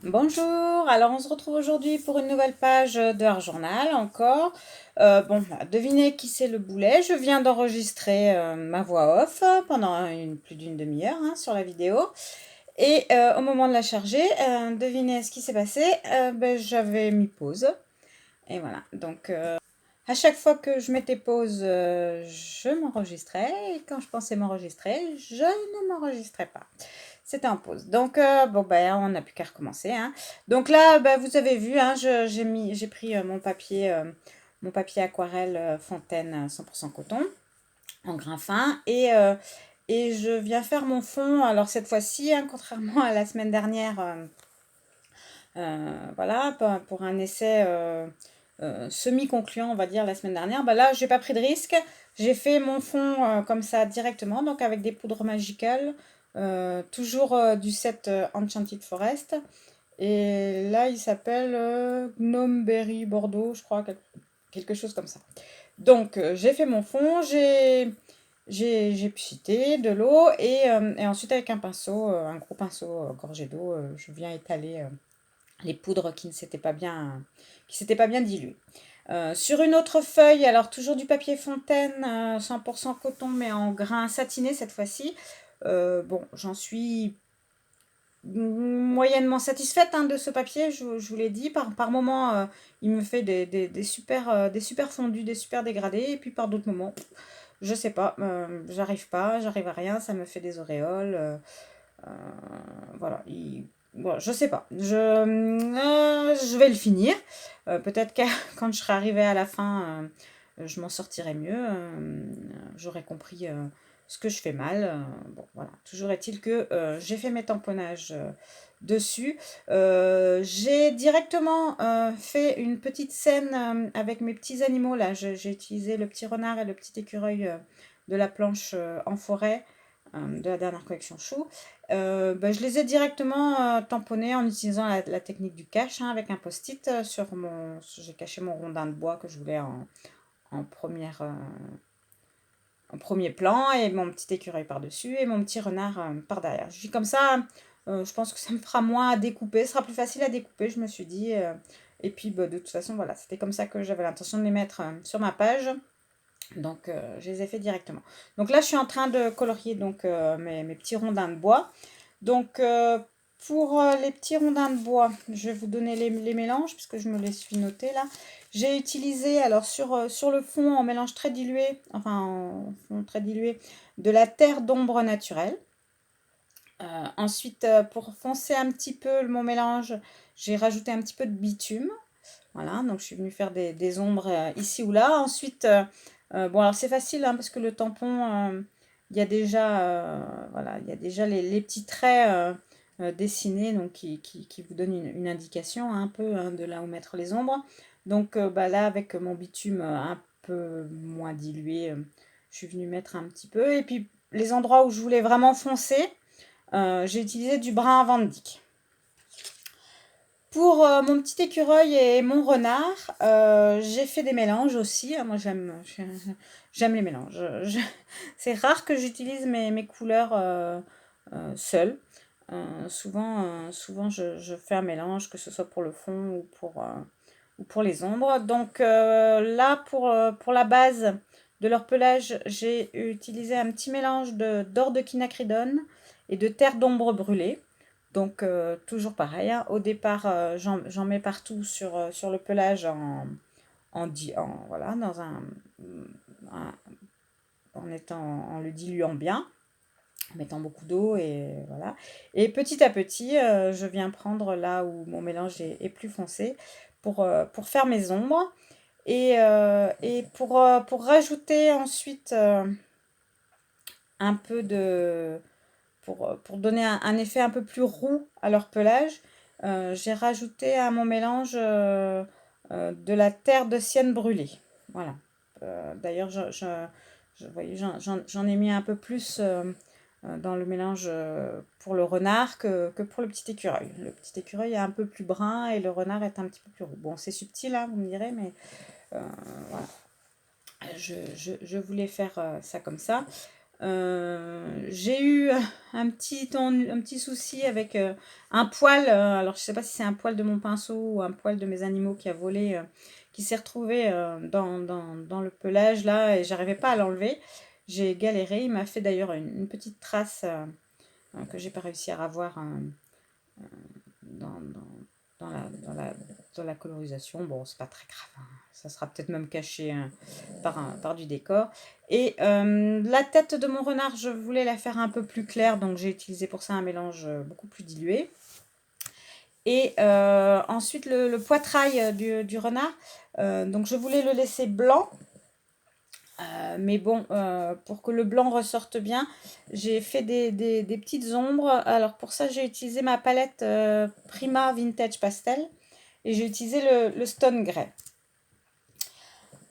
Bonjour, alors on se retrouve aujourd'hui pour une nouvelle page de Art Journal encore. Devinez qui c'est le boulet. Je viens d'enregistrer ma voix off pendant plus d'une demi-heure sur la vidéo. Et au moment de la charger, devinez ce qui s'est passé. J'avais mis pause. Et voilà, donc à chaque fois que je mettais pause, je m'enregistrais. Et quand je pensais m'enregistrer, je ne m'enregistrais pas. C'était en pause. Donc, on n'a plus qu'à recommencer, hein. Donc là, vous avez vu, hein, j'ai pris mon papier aquarelle Fontaine 100% coton en grain fin et je viens faire mon fond. Alors cette fois-ci, hein, contrairement à la semaine dernière, voilà, pour un essai semi-concluant, on va dire, la semaine dernière, là, j'ai pas pris de risque. J'ai fait mon fond comme ça directement, donc avec des poudres Magical, toujours du set Enchanted Forest. Et là, il s'appelle Gnome Berry Bordeaux, je crois, quelque chose comme ça. Donc, j'ai fait mon fond, j'ai pchité de l'eau et ensuite avec un pinceau, un gros pinceau gorgé d'eau, je viens étaler les poudres qui s'étaient pas bien diluées. Sur une autre feuille, alors toujours du papier Fontaine, 100% coton, mais en grain satiné cette fois-ci. J'en suis moyennement satisfaite de ce papier, je vous l'ai dit. Par moment, il me fait des super fondus, des super dégradés, et puis par d'autres moments, je sais pas, j'arrive à rien, ça me fait des auréoles. Euh, voilà, bon, je sais pas. Je vais le finir. Peut-être que quand je serai arrivée à la fin, je m'en sortirai mieux. J'aurai compris ce que je fais mal. Bon, voilà. Toujours est-il que j'ai fait mes tamponnages dessus. J'ai directement fait une petite scène avec mes petits animaux. Là, j'ai utilisé le petit renard et le petit écureuil de la planche en forêt de la dernière collection chou. Je les ai directement tamponnés en utilisant la technique du cache avec un post-it sur mon. J'ai caché mon rondin de bois que je voulais en en premier plan et mon petit écureuil par-dessus et mon petit renard par derrière. Je dis comme ça, je pense que ça me fera moins à découper, ce sera plus facile à découper, je me suis dit. Et puis de toute façon, voilà, c'était comme ça que j'avais l'intention de les mettre sur ma page. Donc, je les ai fait directement. Donc là, je suis en train de colorier donc, mes petits rondins de bois. Donc, pour les petits rondins de bois, je vais vous donner les mélanges puisque je me les suis notés là. J'ai utilisé, alors sur le fond en mélange très dilué, enfin en fond très dilué, de la terre d'ombre naturelle. Ensuite, pour foncer un petit peu mon mélange, j'ai rajouté un petit peu de bitume. Voilà, donc je suis venue faire des ombres ici ou là. Ensuite, alors c'est facile parce que le tampon, il y a déjà, voilà, il y a déjà les petits traits dessinés donc qui vous donnent une indication un peu de là où mettre les ombres. Donc là, avec mon bitume un peu moins dilué, je suis venue mettre un petit peu. Et puis les endroits où je voulais vraiment foncer, j'ai utilisé du brun Van Dyck. Pour mon petit écureuil et mon renard, j'ai fait des mélanges aussi. Moi, j'aime les mélanges. C'est rare que j'utilise mes couleurs seules. Souvent je fais un mélange, que ce soit pour le fond ou pour les ombres. Donc là, pour la base de leur pelage, j'ai utilisé un petit mélange d'or de quinacridone et de terre d'ombre brûlée. Donc toujours pareil, au départ, j'en mets partout sur le pelage voilà, un- en le diluant bien, en mettant beaucoup d'eau et voilà. Et petit à petit, je viens prendre là où mon mélange est plus foncé pour faire mes ombres et pour rajouter ensuite un peu de pour donner un effet un peu plus roux à leur pelage, j'ai rajouté à mon mélange de la terre de sienne brûlée. Voilà. D'ailleurs, vous voyez, j'en ai mis un peu plus dans le mélange pour le renard que pour le petit écureuil. Le petit écureuil est un peu plus brun et le renard est un petit peu plus roux. Bon, c'est subtil, vous me direz, mais voilà. Je voulais faire ça comme ça. J'ai eu un petit souci avec un poil. Alors, je sais pas si c'est un poil de mon pinceau ou un poil de mes animaux qui a volé, qui s'est retrouvé dans le pelage là, et j'arrivais pas à l'enlever. J'ai galéré. Il m'a fait d'ailleurs une petite trace que j'ai pas réussi à ravoir dans, dans, dans la colorisation. Bon, c'est pas très grave, hein. Ça sera peut-être même caché par du décor. Et la tête de mon renard, je voulais la faire un peu plus claire, donc j'ai utilisé pour ça un mélange beaucoup plus dilué. Et ensuite, le poitrail du renard, donc je voulais le laisser blanc. Mais bon, pour que le blanc ressorte bien, j'ai fait des petites ombres. Alors pour ça, j'ai utilisé ma palette Prima Vintage Pastel et j'ai utilisé le Stone Grey.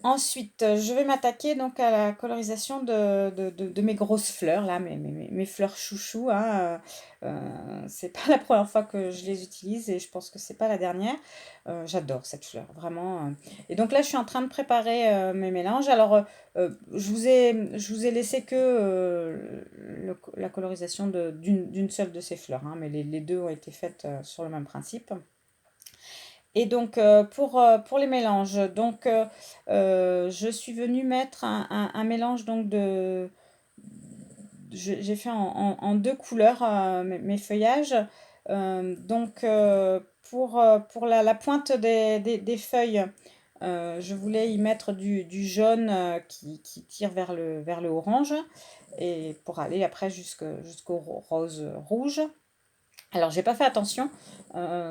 Ensuite, je vais m'attaquer donc à la colorisation de mes grosses fleurs, là, mes fleurs chouchou, hein. C'est pas la première fois que je les utilise et je pense que c'est pas la dernière. J'adore cette fleur, vraiment. Et donc là, je suis en train de préparer mes mélanges. Alors, je vous ai laissé que la colorisation d'une seule de ces fleurs, hein, mais les deux ont été faites sur le même principe. Et donc, pour les mélanges, donc, je suis venue mettre un mélange donc j'ai fait en deux couleurs mes feuillages. Donc, pour la pointe des feuilles, je voulais y mettre du jaune qui tire vers le orange, et pour aller après jusqu'au rose rouge. Alors, j'ai pas fait attention.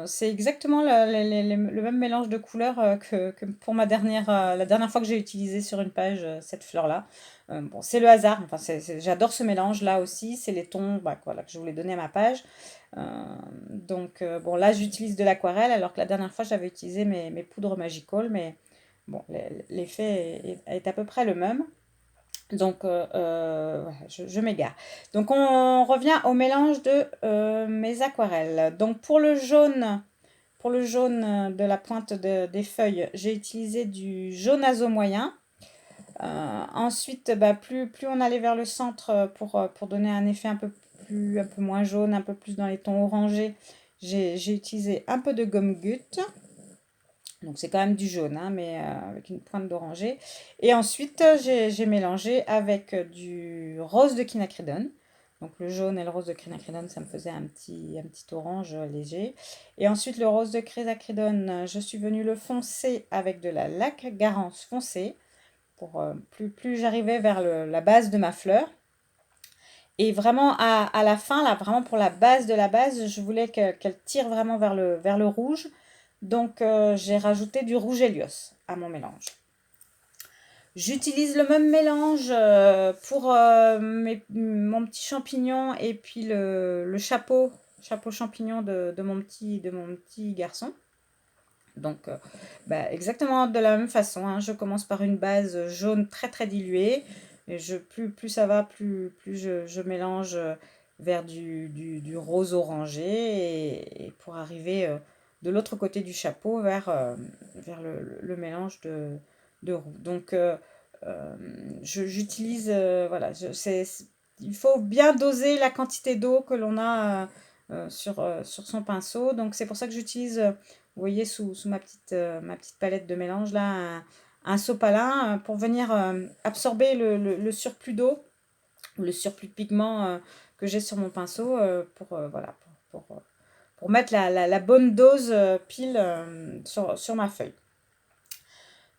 C'est exactement le même mélange de couleurs que pour la dernière fois que j'ai utilisé sur une page cette fleur-là. Bon, c'est le hasard. Enfin, j'adore ce mélange-là aussi. C'est les tons bah, voilà, que je voulais donner à ma page. Euh, donc, bon, là, j'utilise de l'aquarelle, alors que la dernière fois, j'avais utilisé mes poudres Magical. Mais bon, l'effet est à peu près le même. Donc, voilà, je m'égare. Donc, on revient au mélange de mes aquarelles. Donc, pour le jaune de la pointe des feuilles, j'ai utilisé du jaune azo moyen. Ensuite, bah, plus on allait vers le centre pour donner un effet un peu moins jaune, un peu plus dans les tons orangés, j'ai utilisé un peu de gomme goutte. Donc c'est quand même du jaune, hein, mais avec une pointe d'oranger. Et ensuite, j'ai mélangé avec du rose de quinacridone. Donc le jaune et le rose de quinacridone, ça me faisait un petit orange léger. Et ensuite, le rose de quinacridone, je suis venue le foncer avec de la laque Garance foncée. Pour, plus j'arrivais vers la base de ma fleur. Et vraiment à la fin, là, vraiment pour la base de la base, je voulais qu'elle tire vraiment vers le rouge. Donc, j'ai rajouté du rouge Helios à mon mélange. J'utilise le même mélange pour mon petit champignon et puis le chapeau champignon de mon petit garçon. Donc, bah, exactement de la même façon, hein. Je commence par une base jaune très très diluée. Et plus ça va, plus je mélange vers du rose orangé et pour arriver de l'autre côté du chapeau vers le mélange de roux. Donc, j'utilise, voilà, il faut bien doser la quantité d'eau que l'on a sur son pinceau. Donc, c'est pour ça que j'utilise, vous voyez, sous ma petite palette de mélange, là, un sopalin pour venir absorber le surplus d'eau ou le surplus de pigment que j'ai sur mon pinceau voilà, pour mettre la bonne dose pile sur ma feuille.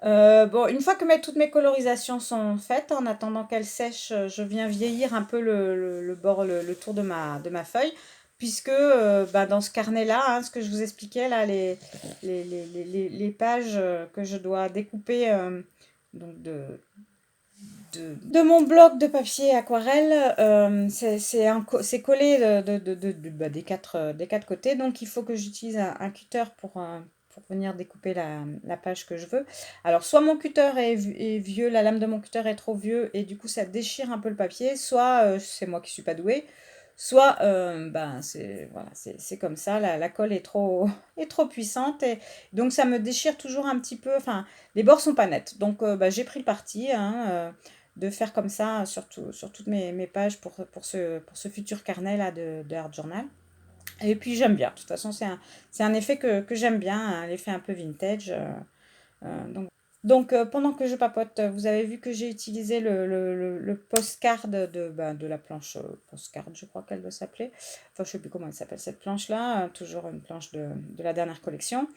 Bon, une fois que toutes mes colorisations sont faites, en attendant qu'elles sèchent, je viens vieillir un peu le bord, le tour de ma feuille, puisque bah, dans ce carnet-là, hein, ce que je vous expliquais, là, les pages que je dois découper donc de mon bloc de papier aquarelle, c'est collé bah, des quatre côtés, donc il faut que j'utilise un cutter pour venir découper la page que je veux. Alors, soit mon cutter est vieux, la lame de mon cutter est trop vieux et du coup ça déchire un peu le papier, soit c'est moi qui suis pas douée, soit ben, c'est comme ça, la colle est est trop puissante et donc ça me déchire toujours un petit peu, enfin les bords sont pas nets. Donc bah, j'ai pris le parti, hein, de faire comme ça sur toutes mes pages pour ce futur carnet là de Art Journal. Et puis j'aime bien, de toute façon c'est un effet que j'aime bien, hein, l'effet un peu vintage. Donc, pendant que je papote, vous avez vu que j'ai utilisé le postcard de la planche postcard, je crois qu'elle doit s'appeler. Enfin, je sais plus comment elle s'appelle cette planche-là, toujours une planche de la dernière collection.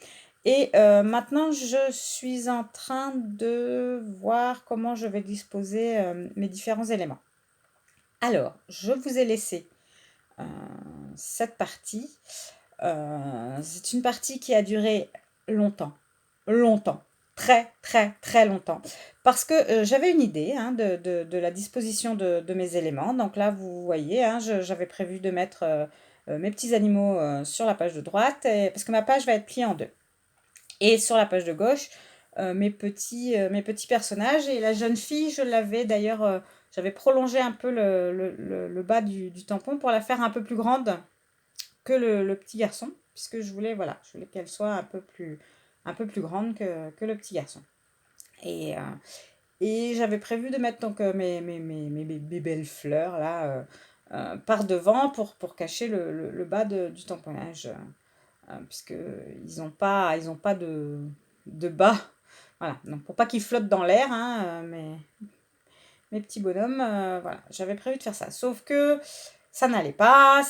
Et maintenant, je suis en train de voir comment je vais disposer mes différents éléments. Alors, je vous ai laissé euh, cette partie. C'est une partie qui a duré longtemps, longtemps, très très très longtemps. Parce que j'avais une idée hein, de la disposition de mes éléments. Donc là, vous voyez, hein, j'avais prévu de mettre mes petits animaux sur la page de droite, parce que ma page va être pliée en deux. Et sur la page de gauche, mes petits personnages. Et la jeune fille, je l'avais d'ailleurs, j'avais prolongé un peu le bas du tampon pour la faire un peu plus grande que le petit garçon, puisque je voulais, voilà, je voulais qu'elle soit un peu plus grande que le petit garçon. Et, euh, et j'avais prévu de mettre donc mes belles fleurs là par devant pour cacher le bas du tamponnage, puisque ils ont pas de bas. Voilà, donc pour pas qu'ils flottent dans l'air, hein, mes petits bonhommes, voilà, j'avais prévu de faire ça. Sauf que ça n'allait pas,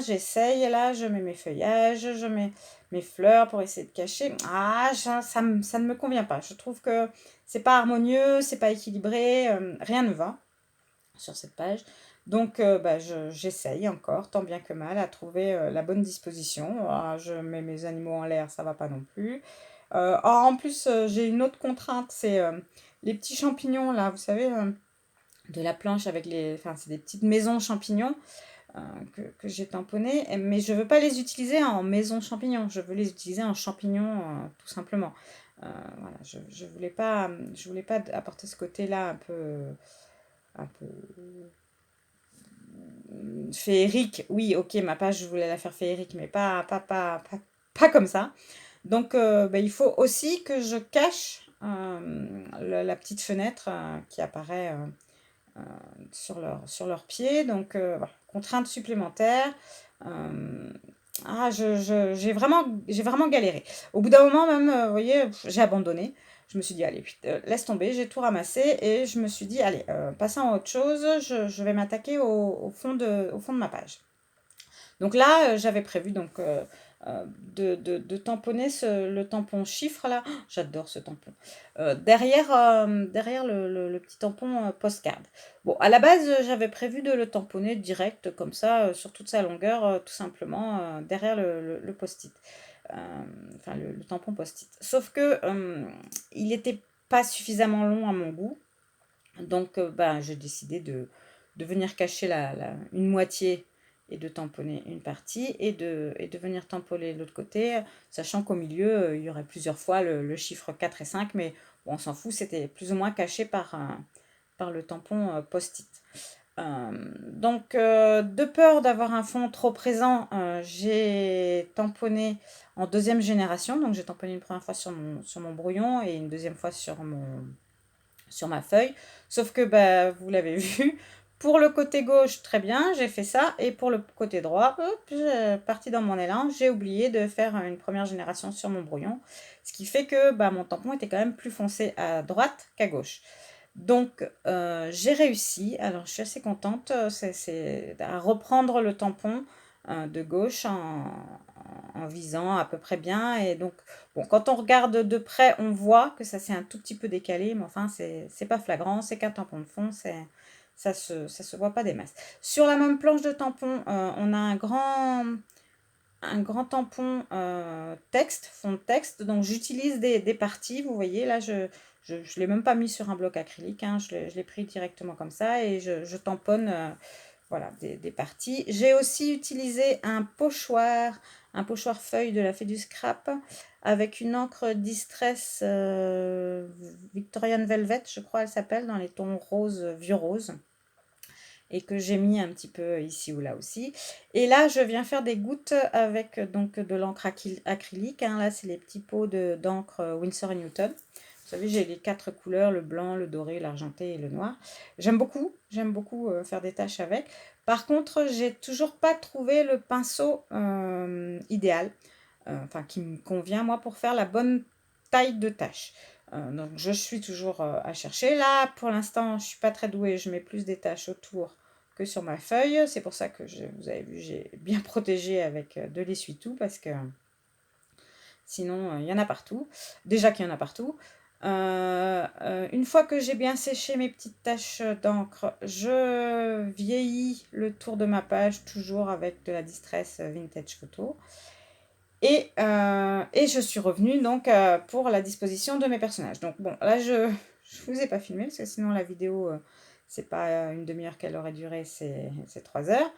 j'essaye, là, je mets mes feuillages, je mets mes fleurs pour essayer de cacher. Ça ne me convient pas. Je trouve que c'est pas harmonieux, c'est pas équilibré, rien ne va sur cette page. Donc, j'essaye encore, tant bien que mal, à trouver la bonne disposition. Je mets mes animaux en l'air, ça va pas non plus. En plus, j'ai une autre contrainte, c'est les petits champignons, là, vous savez, de la planche avec enfin, c'est des petites maisons champignons euh, que j'ai tamponnées, mais je veux pas les utiliser en maison champignons, je veux les utiliser en champignons, tout simplement. Voilà, je voulais pas apporter ce côté-là un peu féerique. Oui, ok, ma page, je voulais la faire féerique, mais pas comme ça. Donc, il faut aussi que je cache la petite fenêtre qui apparaît sur leurs pieds. Donc, voilà, contrainte supplémentaire. Euh, j'ai vraiment galéré. Au bout d'un moment, même, vous voyez, j'ai abandonné. Je me suis dit, allez, laisse tomber, j'ai tout ramassé et je me suis dit, allez, passons à autre chose, je vais m'attaquer au fond de ma page. Donc là, j'avais prévu donc, de tamponner le tampon chiffre là. Oh, j'adore ce tampon. Derrière le petit tampon postcard. Bon, à la base, j'avais prévu de le tamponner direct comme ça, sur toute sa longueur, tout simplement, derrière le post-it. Euh, enfin, le tampon post-it. Sauf que il n'était pas suffisamment long à mon goût. Donc, j'ai décidé de venir cacher une moitié et de tamponner une partie et de venir tamponner l'autre côté, sachant qu'au milieu, il y aurait plusieurs fois le chiffre 4 et 5, mais bon, on s'en fout, c'était plus ou moins caché par le tampon post-it. Donc, de peur d'avoir un fond trop présent, j'ai tamponné en deuxième génération. Donc, j'ai tamponné une première fois sur mon brouillon et une deuxième fois sur ma feuille. Sauf que, vous l'avez vu, pour le côté gauche, très bien, j'ai fait ça. Et pour le côté droit, hop, parti dans mon élan, j'ai oublié de faire une première génération sur mon brouillon. Ce qui fait que mon tampon était quand même plus foncé à droite qu'à gauche. Donc, j'ai réussi. Alors, je suis assez contente. C'est à reprendre le tampon de gauche en visant à peu près bien. Et donc, bon, quand on regarde de près, on voit que ça s'est un tout petit peu décalé. Mais enfin, c'est pas flagrant. C'est qu'un tampon de fond. Ça se voit pas des masses. Sur la même planche de tampon, on a un grand tampon texte, fond de texte. Donc j'utilise des parties, vous voyez, là je l'ai même pas mis sur un bloc acrylique, hein, je l'ai pris directement comme ça et je tamponne voilà, des parties. J'ai aussi utilisé un pochoir feuille de la Fée du Scrap avec une encre Distress Victorian Velvet, je crois elle s'appelle, dans les tons rose, vieux rose et que j'ai mis un petit peu ici ou là aussi. Et là, je viens faire des gouttes avec donc de l'encre acrylique. Hein. Là, c'est les petits pots d'encre Winsor & Newton. savez, j'ai les 4 couleurs, le blanc, le doré, l'argenté et le noir. J'aime beaucoup faire des tâches avec. Par contre, j'ai toujours pas trouvé le pinceau idéal, enfin qui me convient moi pour faire la bonne taille de tâche. Donc je suis toujours à chercher. Là, pour l'instant, je suis pas très douée, je mets plus des tâches autour que sur ma feuille. C'est pour ça que vous avez vu, j'ai bien protégé avec de l'essuie-tout parce que sinon, il y en a partout. Déjà qu'il y en a partout. Une fois que j'ai bien séché mes petites taches d'encre, je vieillis le tour de ma page, toujours avec de la Distress Vintage Photo. Et je suis revenue donc pour la disposition de mes personnages. Donc bon, là je ne vous ai pas filmé parce que sinon la vidéo, c'est pas une demi-heure qu'elle aurait duré, c'est 3 heures.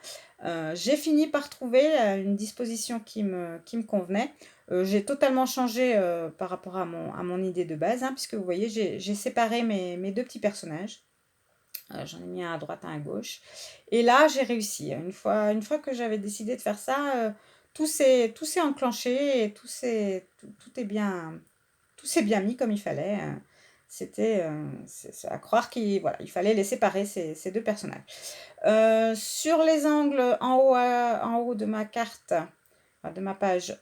J'ai fini par trouver une disposition qui me convenait. J'ai totalement changé par rapport à mon idée de base, hein, puisque vous voyez, j'ai séparé mes deux petits personnages. J'en ai mis un à droite, un à gauche. Et là, j'ai réussi. Une fois que j'avais décidé de faire ça, tout s'est enclenché et tout s'est bien mis comme il fallait. C'était c'est à croire il fallait les séparer, ces deux personnages. Sur les angles en haut de ma carte, enfin, de ma page,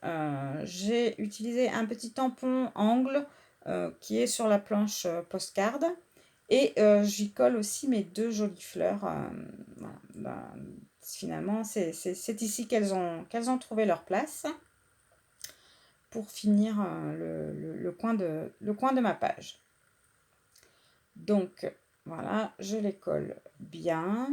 j'ai utilisé un petit tampon angle qui est sur la planche postcard. Et j'y colle aussi mes deux jolies fleurs. Voilà. Finalement, c'est ici qu'elles ont trouvé leur place pour finir le coin de ma page. Donc, voilà, je les colle bien.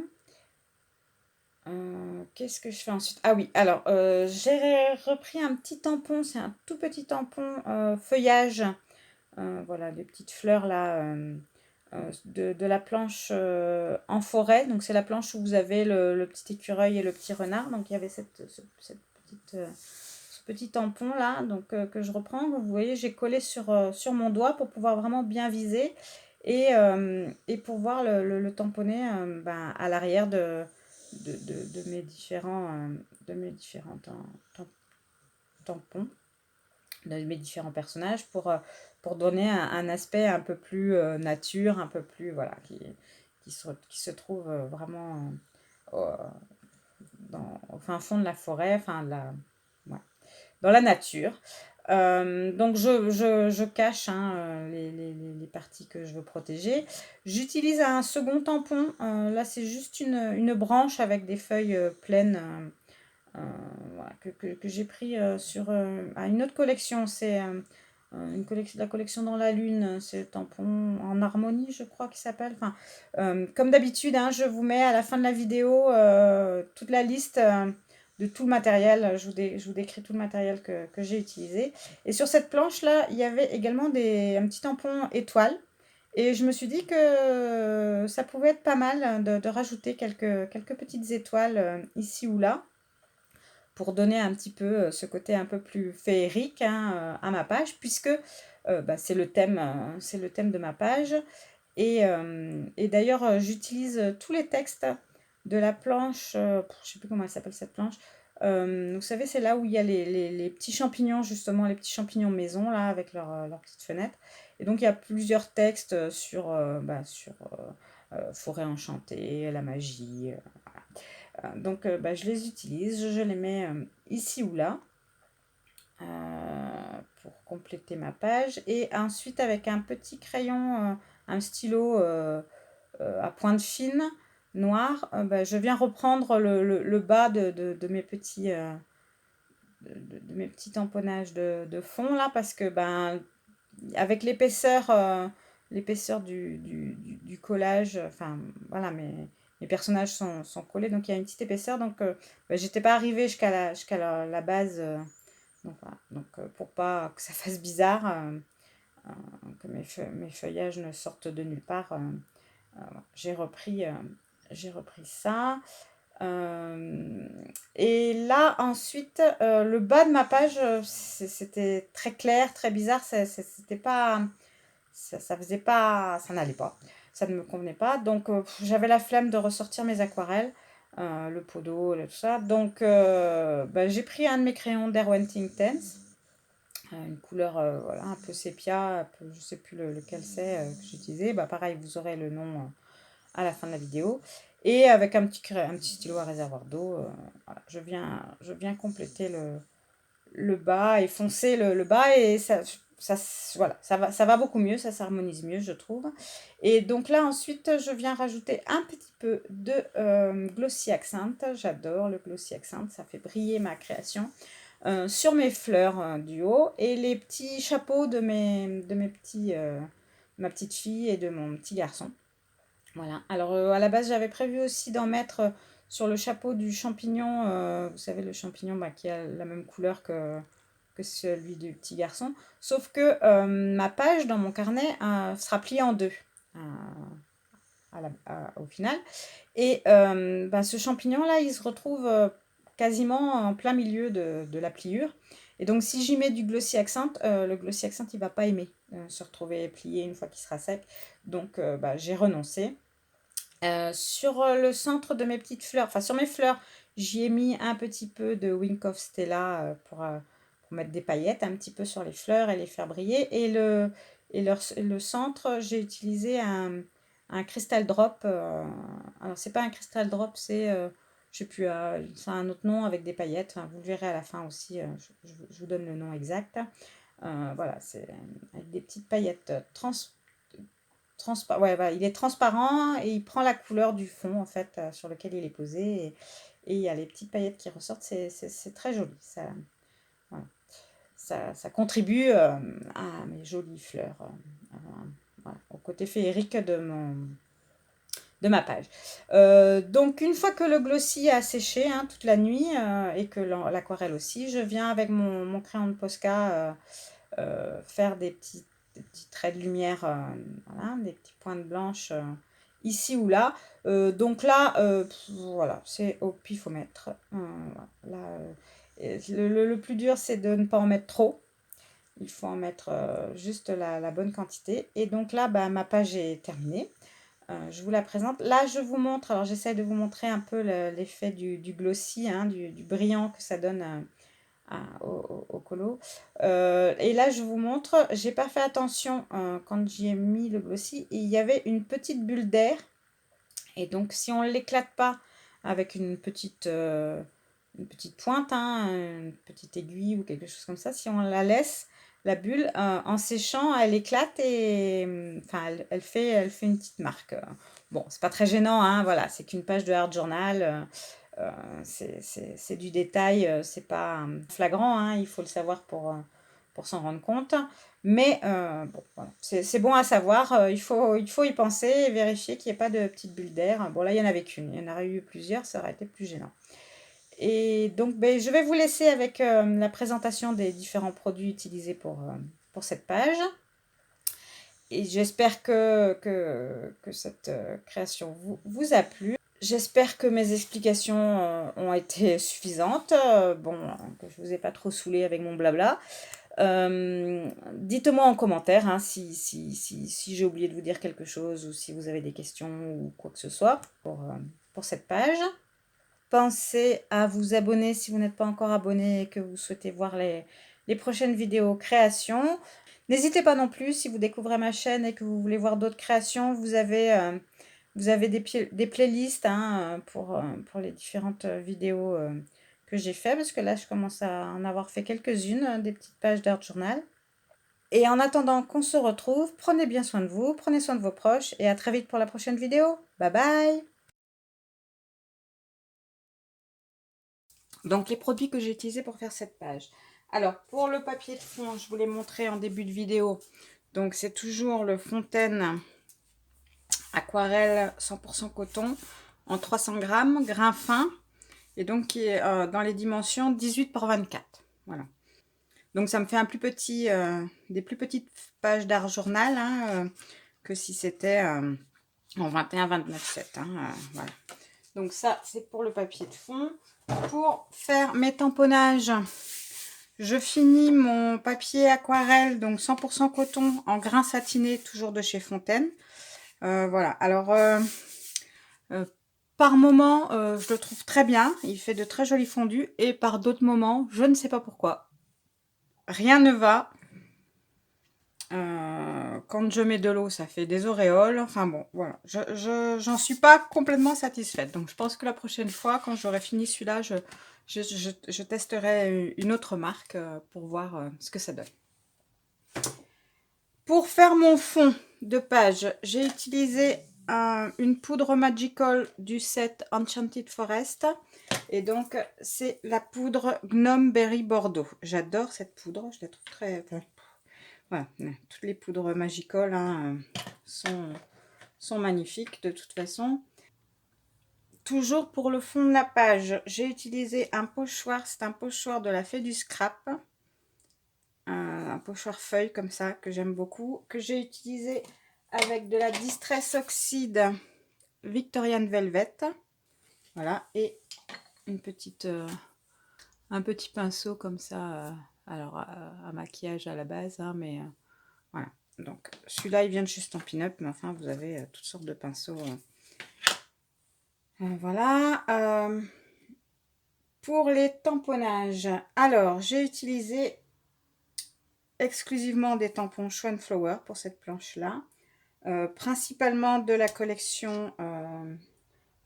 Qu'est-ce que je fais ensuite? Ah oui, alors, j'ai repris un petit tampon, c'est un tout petit tampon feuillage. Voilà, des petites fleurs là. De la planche en forêt. Donc c'est la planche où vous avez le petit écureuil et le petit renard. Donc il y avait ce petit tampon là donc, que je reprends. Vous voyez, j'ai collé sur mon doigt pour pouvoir vraiment bien viser et pouvoir le tamponner à l'arrière de mes différents tampons, de mes différents personnages pour donner un aspect un peu plus nature, un peu plus, voilà, qui se trouve vraiment au fin fond de la forêt, enfin, ouais, dans la nature. Donc je cache hein, les parties que je veux protéger. J'utilise un second tampon. Là, c'est juste une branche avec des feuilles pleines. Voilà, que j'ai pris à une autre collection. C'est la collection dans la lune. C'est le tampon en harmonie, je crois qu'il s'appelle. Enfin, comme d'habitude, hein, je vous mets à la fin de la vidéo toute la liste de tout le matériel. Je vous décris tout le matériel que j'ai utilisé. Et sur cette planche-là, il y avait également un petit tampon étoile. Et je me suis dit que ça pouvait être pas mal de rajouter quelques petites étoiles ici ou là, pour donner un petit peu ce côté un peu plus féerique hein, à ma page, puisque c'est le thème de ma page. Et d'ailleurs, j'utilise tous les textes de la planche, je ne sais plus comment elle s'appelle cette planche. Vous savez, c'est là où il y a les petits champignons, justement, les petits champignons maison, là, avec leurs petites fenêtres. Et donc, il y a plusieurs textes sur forêt enchantée, la magie, voilà. Donc, je les utilise, je les mets ici ou là pour compléter ma page. Et ensuite, avec un petit crayon, un stylo à pointe fine, noir, je viens reprendre le bas de mes petits tamponnages de fond là, parce que avec l'épaisseur du collage, enfin voilà, mes personnages sont collés, donc il y a une petite épaisseur, donc j'étais pas arrivée jusqu'à la base, donc, voilà. Donc pour pas que ça fasse bizarre, que mes feuillages ne sortent de nulle part, voilà. J'ai repris ça. Et là ensuite le bas de ma page, c'était très clair, très bizarre, c'était pas, ça faisait pas, ça n'allait pas, ça ne me convenait pas, donc j'avais la flemme de ressortir mes aquarelles, le pot d'eau, tout ça, donc j'ai pris un de mes crayons d'Erwenting Tense une couleur voilà, un peu sépia, je sais plus lequel c'est que j'ai utilisé. Bah, pareil, vous aurez le nom à la fin de la vidéo. Et avec un petit stylo à réservoir d'eau, voilà, je viens compléter le bas et foncer le bas et voilà, ça va beaucoup mieux, ça s'harmonise mieux, je trouve. Et donc là, ensuite, je viens rajouter un petit peu de Glossy Accent. J'adore le Glossy Accent, ça fait briller ma création. Sur mes fleurs du haut et les petits chapeaux de mes petits, ma petite fille et de mon petit garçon. Voilà. Alors, à la base, j'avais prévu aussi d'en mettre sur le chapeau du champignon. Vous savez, le champignon bah, qui a la même couleur que celui du petit garçon. Sauf que ma page dans mon carnet sera pliée en deux au final. Et bah, ce champignon-là, il se retrouve quasiment en plein milieu de la pliure. Et donc, si j'y mets du Glossy Accent, le Glossy Accent, il va pas aimer se retrouver plié une fois qu'il sera sec. Donc, bah, j'ai renoncé. Sur le centre de mes petites fleurs, enfin sur mes fleurs, j'y ai mis un petit peu de Wink of Stella pour mettre des paillettes un petit peu sur les fleurs et les faire briller. Le centre, j'ai utilisé un Crystal Drop. Alors, c'est pas un Crystal Drop, c'est, je sais plus, ça a un autre nom avec des paillettes. Enfin, vous le verrez à la fin aussi, je vous donne le nom exact. Voilà, c'est avec des petites paillettes ouais, voilà, il est transparent et il prend la couleur du fond en fait sur lequel il est posé et il y a les petites paillettes qui ressortent, c'est très joli. Voilà. Ça contribue à mes jolies fleurs, voilà, au côté féerique de ma page. Donc une fois que le glossy a séché toute la nuit et que l'aquarelle aussi, je viens avec mon crayon de Posca faire des petits traits de lumière, voilà, des petites pointes blanches ici ou là. Donc là, voilà, c'est au pifomètre. Voilà, là, le plus dur, c'est de ne pas en mettre trop. Il faut en mettre juste la bonne quantité. Et donc là, bah, ma page est terminée. Je vous la présente. Là, je vous montre, alors j'essaie de vous montrer un peu l'effet du glossy, du brillant que ça donne au colo. Et là, je vous montre, j'ai pas fait attention quand j'y ai mis le glossy, il y avait une petite bulle d'air. Et donc, si on ne l'éclate pas avec une petite pointe, une petite aiguille ou quelque chose comme ça, si on la laisse, la bulle, en séchant, elle éclate et enfin, elle fait une petite marque. Bon, c'est pas très gênant, hein, voilà, c'est qu'une page de art journal. C'est du détail, c'est pas flagrant, hein, il faut le savoir pour s'en rendre compte. Mais bon, voilà. C'est bon à savoir, il faut y penser et vérifier qu'il n'y ait pas de petite bulle d'air. Bon, là, il n'y en avait qu'une, il y en aurait eu plusieurs, ça aurait été plus gênant. Et donc, ben, je vais vous laisser avec la présentation des différents produits utilisés pour cette page. Et j'espère que cette création vous a plu. J'espère que mes explications ont été suffisantes. Bon, que je ne vous ai pas trop saoulé avec mon blabla. Dites-moi en commentaire si j'ai oublié de vous dire quelque chose ou si vous avez des questions ou quoi que ce soit pour cette page. Pensez à vous abonner si vous n'êtes pas encore abonné et que vous souhaitez voir les prochaines vidéos créations. N'hésitez pas non plus, si vous découvrez ma chaîne et que vous voulez voir d'autres créations, vous avez des playlists pour les différentes vidéos que j'ai fait, parce que là, je commence à en avoir fait quelques-unes, des petites pages d'art journal. Et en attendant qu'on se retrouve, prenez bien soin de vous, prenez soin de vos proches, et à très vite pour la prochaine vidéo. Bye bye! Donc, les produits que j'ai utilisés pour faire cette page. Alors, pour le papier de fond, je vous l'ai montré en début de vidéo. Donc, c'est toujours le Fontaine Aquarelle 100% coton en 300 grammes, grain fin. Et donc, qui est dans les dimensions 18 par 24. Voilà. Donc, ça me fait un plus petit, des plus petites pages d'art journal que si c'était en 21-29-7. Voilà. Donc, ça, c'est pour le papier de fond. Pour faire mes tamponnages, je finis mon papier aquarelle, donc 100% coton en grain satiné, toujours de chez Fontaine. Voilà. Alors, par moment, je le trouve très bien. Il fait de très jolis fondus. Et par d'autres moments, je ne sais pas pourquoi. rien ne va. Quand je mets de l'eau, ça fait des auréoles. Enfin bon, voilà. J'en suis pas complètement satisfaite. Donc je pense que la prochaine fois, quand j'aurai fini celui-là, je testerai une autre marque pour voir ce que ça donne. Pour faire mon fond de page, j'ai utilisé une poudre Magical du set Enchanted Forest. Et donc, c'est la poudre Gnome Berry Bordeaux. J'adore cette poudre, je la trouve très... Bon, voilà, toutes les poudres Magical hein, sont magnifiques de toute façon. Toujours pour le fond de la page, j'ai utilisé un pochoir, c'est un pochoir de la Fée du Scrap. Un pochoir feuille comme ça, que j'aime beaucoup, que j'ai utilisé avec de la Distress Oxide Victorian Velvet. Voilà, et une petite, un petit pinceau comme ça, alors à maquillage à la base, hein, mais voilà. Donc celui-là, il vient de chez Stampin' Up, mais enfin, vous avez toutes sortes de pinceaux. Voilà. Pour les tamponnages, alors j'ai utilisé exclusivement des tampons Swan Flower pour cette planche-là. Principalement de la collection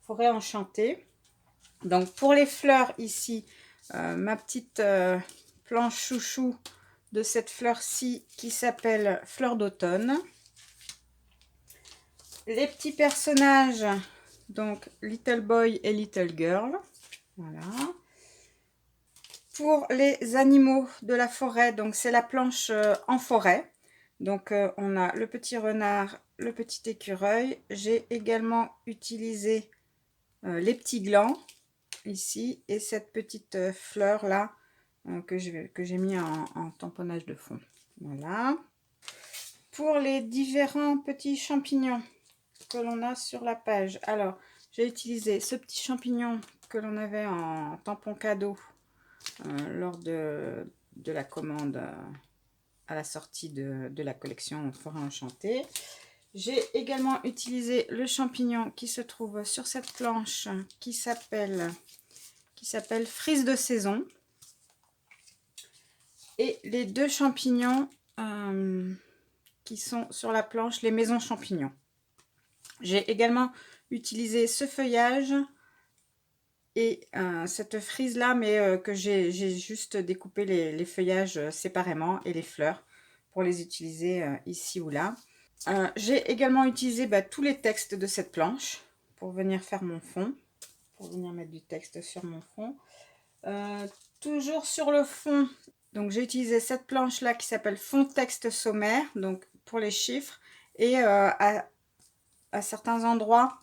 Forêt Enchantée. Donc pour les fleurs ici, ma petite planche chouchou de cette fleur-ci qui s'appelle Fleur d'automne. Les petits personnages, donc Little Boy et Little Girl. Voilà. Pour les animaux de la forêt, donc c'est la planche en forêt. Donc on a le petit renard, le petit écureuil. J'ai également utilisé les petits glands ici et cette petite fleur là que j'ai mis en tamponnage de fond. Voilà. Pour les différents petits champignons que l'on a sur la page, alors j'ai utilisé ce petit champignon que l'on avait en tampon cadeau lors de la commande à la sortie de la collection Forêt Enchantée. J'ai également utilisé le champignon qui se trouve sur cette planche qui s'appelle Frise de saison. Et les deux champignons qui sont sur la planche, les maisons champignons. J'ai également utilisé ce feuillage et cette frise là, mais que j'ai juste découpé les feuillages séparément et les fleurs pour les utiliser ici ou là. J'ai également utilisé tous les textes de cette planche pour venir faire mon fond, pour venir mettre du texte sur mon fond. Toujours sur le fond, donc j'ai utilisé cette planche là qui s'appelle fond texte sommaire, donc pour les chiffres, et à certains endroits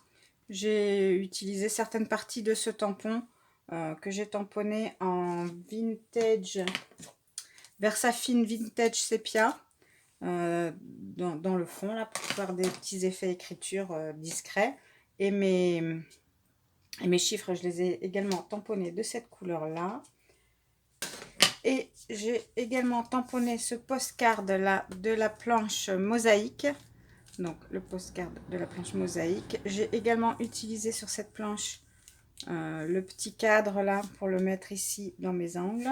j'ai utilisé certaines parties de ce tampon que j'ai tamponné en vintage Versafine Vintage Sepia dans le fond là pour faire des petits effets écriture discrets. Et mes chiffres, je les ai également tamponnés de cette couleur là. Et j'ai également tamponné ce postcard là de la planche mosaïque. Donc le postcard de la planche mosaïque. J'ai également utilisé sur cette planche le petit cadre là pour le mettre ici dans mes angles.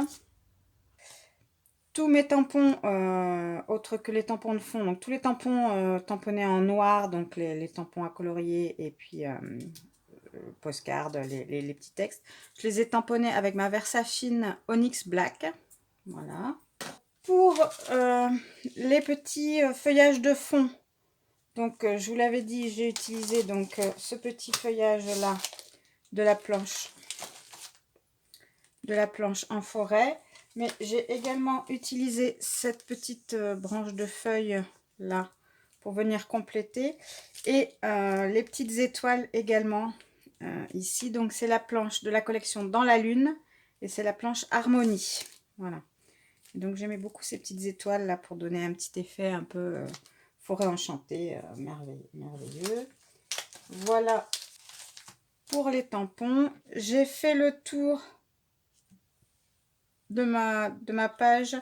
Tous mes tampons, autres que les tampons de fond, donc tous les tampons tamponnés en noir, donc les tampons à colorier et puis postcard, les petits textes, je les ai tamponnés avec ma Versafine Onyx Black. Voilà. Pour les petits feuillages de fond, donc je vous l'avais dit, j'ai utilisé donc ce petit feuillage là de la planche en forêt, mais j'ai également utilisé cette petite branche de feuilles là pour venir compléter, et les petites étoiles également ici. Donc c'est la planche de la collection Dans la Lune et c'est la planche Harmonie. Voilà. Donc j'aimais beaucoup ces petites étoiles là pour donner un petit effet un peu forêt enchantée, merveilleux. Voilà pour les tampons. J'ai fait le tour de ma page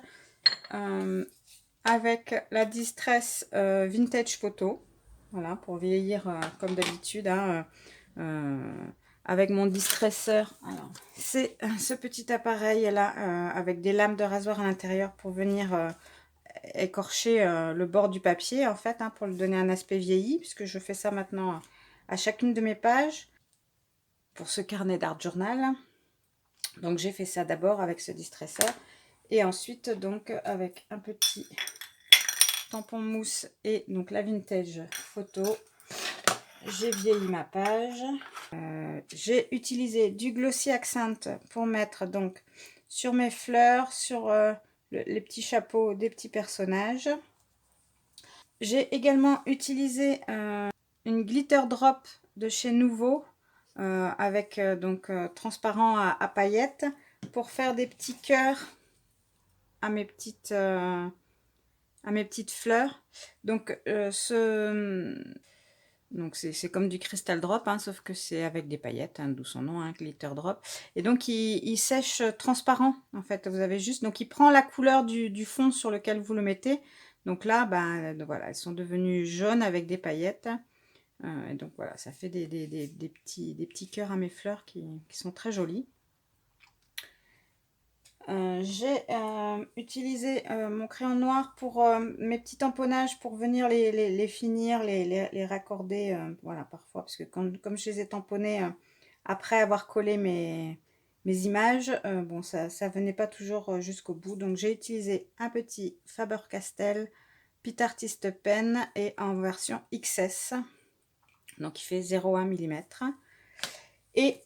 avec la Distress Vintage Photo. Voilà, pour vieillir comme d'habitude. Hein, avec mon distresseur. Alors, c'est ce petit appareil là avec des lames de rasoir à l'intérieur pour venir écorcher le bord du papier en fait, hein, pour lui donner un aspect vieilli, puisque je fais ça maintenant à chacune de mes pages pour ce carnet d'art journal. Donc j'ai fait ça d'abord avec ce distresseur et ensuite donc avec un petit tampon mousse et donc la vintage photo. J'ai vieilli ma page. J'ai utilisé du glossy accent pour mettre donc sur mes fleurs, sur les petits chapeaux des petits personnages. J'ai également utilisé une glitter drop de chez Nouveau avec donc transparent à paillettes pour faire des petits cœurs à mes petites fleurs. Donc donc c'est comme du crystal drop, hein, sauf que c'est avec des paillettes, hein, d'où son nom, hein, glitter drop. Et donc il sèche transparent en fait. Vous avez juste, donc il prend la couleur du fond sur lequel vous le mettez. Donc là, ben voilà, elles sont devenues jaunes avec des paillettes. Et donc voilà, ça fait des petits cœurs à mes fleurs qui sont très jolis. J'ai utilisé mon crayon noir pour mes petits tamponnages pour venir les finir, les raccorder, voilà, parfois, parce que comme je les ai tamponnés après avoir collé mes images, bon, ça venait pas toujours jusqu'au bout. Donc j'ai utilisé un petit Faber-Castell Pit Artist Pen et en version XS, donc il fait 0,1 mm. Et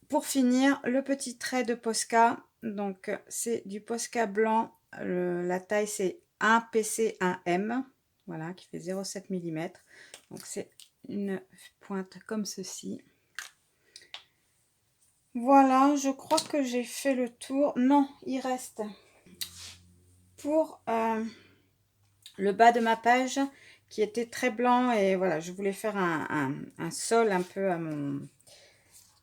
pour finir, le petit trait de Posca, donc c'est du Posca blanc, la taille c'est 1 PC 1 M, voilà, qui fait 0,7 mm. Donc c'est une pointe comme ceci. Voilà, je crois que j'ai fait le tour. Non, il reste pour le bas de ma page qui était très blanc et voilà, je voulais faire un sol un peu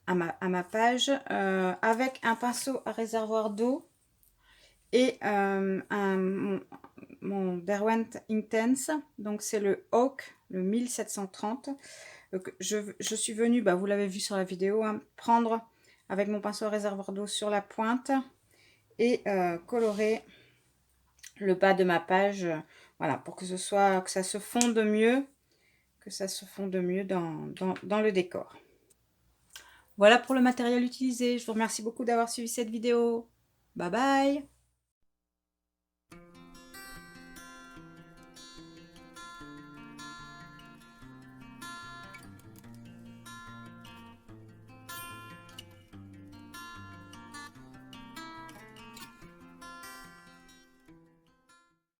à ma page avec un pinceau à réservoir d'eau et mon Derwent Intense, donc c'est le Oak, le 1730. Donc je suis venue, bah, vous l'avez vu sur la vidéo, hein, prendre avec mon pinceau à réservoir d'eau sur la pointe et colorer le bas de ma page, voilà, pour que ça se fonde mieux, dans le décor. Voilà pour le matériel utilisé. Je vous remercie beaucoup d'avoir suivi cette vidéo. Bye bye!